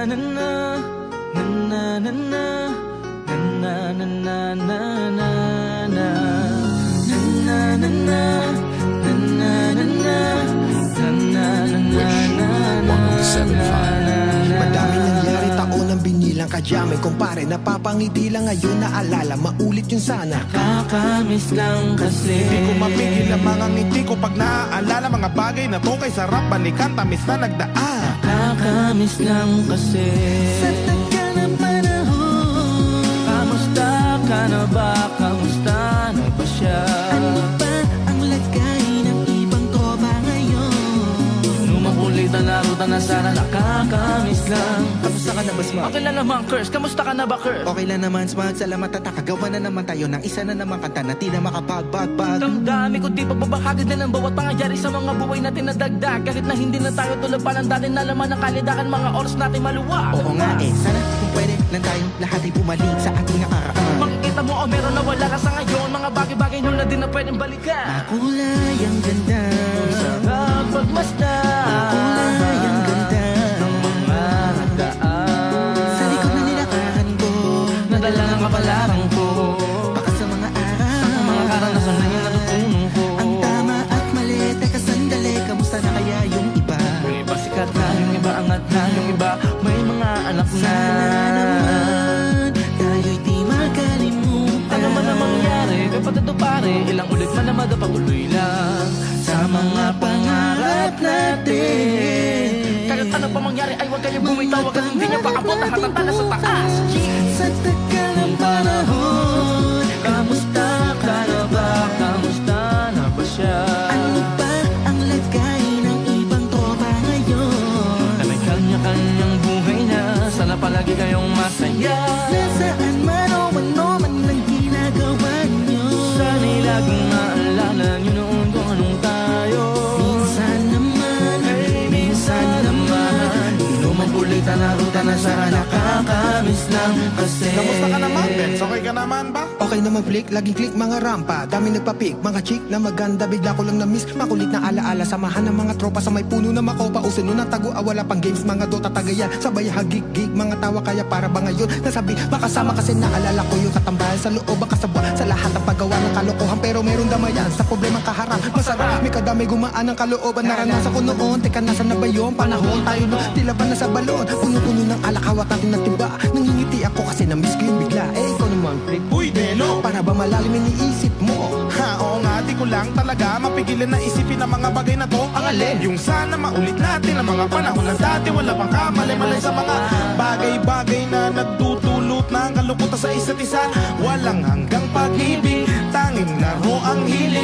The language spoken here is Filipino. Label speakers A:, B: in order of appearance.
A: na na na na na na na na na na na na na na na
B: Madami nangyari taon ang binilang kadyamay kumpare, napapangiti lang ngayon naalala, maulit yun sana.
A: Kakamiss lang kasi
C: Di ko mapigil ang mga ngiti ko pag naaalala mga bagay na to kay sarap balikan, tamis na nagdaan.
A: Kakamiss lang kasi
B: Sa tagal ng panahon,
A: kamusta ka na ba? Kamusta na ba siya?
B: ano ba ang lagay ng ibang tropa ngayon?
A: Numakulitan na ruta na sana nakakamiss lang.
B: Kamusta ka na ba, Smart?
A: Okay lang naman, Curse. Kamusta ka na ba, Curse?
B: Okay lang naman, Smart. Salamat at nakagawa na naman tayo ng isa na naman kanta na tila makapagbag-bag.
A: Damdami ko di pagbabahagi din ang bawat pangyayari sa mga buhay natin na dagdag. Kahit na hindi na tayo tulad pa ng dati na laman ng kalidakan, mga oras natin maluwag.
B: Oo nga sana kung pwede lang tayong lahat ay bumalik sa ating nakaraan.
A: Makikita mo o meron na wala ka sa ngayon. Mga bagay-bagay nyo na din na pwedeng balikan.
B: Kulay ang ganda,
A: Sarap pagmasdan.
B: kulay ang ganda
A: ng mga nagdaan.
B: sa likod na nilakaran ko,
A: Nadala ng kapalaran ko.
B: baka sa mga araw,
A: Sa mga karanasan na yung natutunan ko.
B: ang tama at mali. Teka sandali, kamusta na kaya yung iba?
A: May iba sikat na, yung iba angat na, yung iba may mga anak na.
B: Sana naman tayo'y di makalimutan.
A: Ano man ang mangyari, kay patito pare, ilang ulit man na madapatuloy lang sa mga pangarap natin. Kahit ano pa mangyari ay huwag kayo bumitaw, huwag at hindi niyo paabot ang hatatala sa taas.
B: Sa tagal ng panahon,
A: Kamusta ka na ba? Kamusta na ba siya?
B: ano ba ang lagay ng ibang tropa ngayon?
A: Na may kanya-kanyang buhay na, sana palagi kayong masaya.
B: Nasaan man o ano man ang ginagawa nyo,
A: Sana'y laging maalala niyo noon kung anong tayo.
B: minsan naman,
A: Minsan naman, lumampulitan na ruta na sana nakakamiss lang kasi.
C: Kamusta ka naman, Benz? Okay ka naman ba?
B: okay naman flick, laging click mga rampa, dami nagpapik, mga chick na maganda, bigla ko lang na-miss, makulit na alaala, samahan ng mga tropa sa may puno na makopa, uso nun ang tago, wala pang games, mga dota tagayan, sabay hagig-gig, mga tawa kaya para ba ngayon, nasabi, makasama kasi naalala ko yung katambahan sa loob, ang kasabwa, sa lahat ng paggawa ng kalokohan, pero meron damayan, sa problemang kaharap, masarap, may kadami gumaan ang kalooban, naranasan ko noon, teka nasan na ba yun, panahon tayo no, tila ba nasa balon, puno-puno ng alakawat natin na timba, nangingiti ako kasi na-miss ko yung bigla, ikaw naman flick,
C: Uy, Deno!
B: para ba malalim iniisip mo?
C: Ha, oo nga, di ko lang talaga mapigilan na isipin ang mga bagay na to.
A: Ang alin?
C: Yung sana maulit natin ang mga panahon na dati, wala pang kamali-mali sa mga bagay-bagay na nagtutulot ng kalungkutan sa isa't isa.